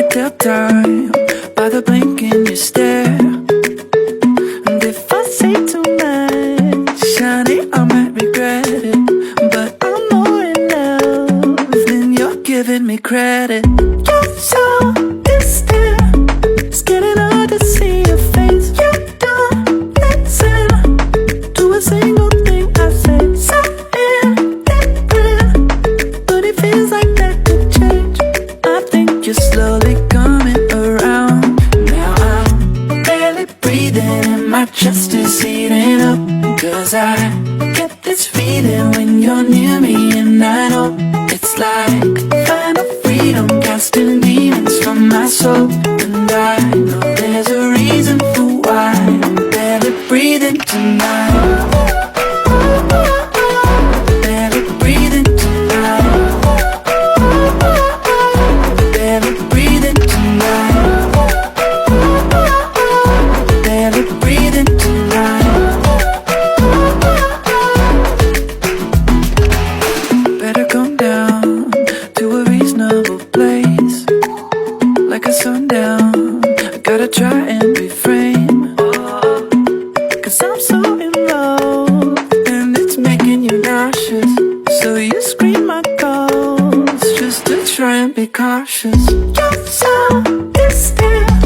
tell time by the blink in your stare. And if I say too much, honey, I might regret it. But I'm more in love than you're giving me credit. You're so distant, it's getting hard to see your face. You don't listen to a single thing I say. Something different, but it feels like that could change. I think you're slowly coming around. Now I'm barely breathing and my chest is heating up. Cause I get this feeling when you're near me, and I know it's like final freedom, casting demons from my soul. And I know there's a reason for why I'm barely breathing tonight. Barely breathing tonight. Barely breathing tonight. Barely breathing tonight. Better come down to a reasonable place, like a sundown. I gotta try and refrain, cause I'm so in love and it's making you nauseous. So you scream my calls just to try and be cautious. You're so distant,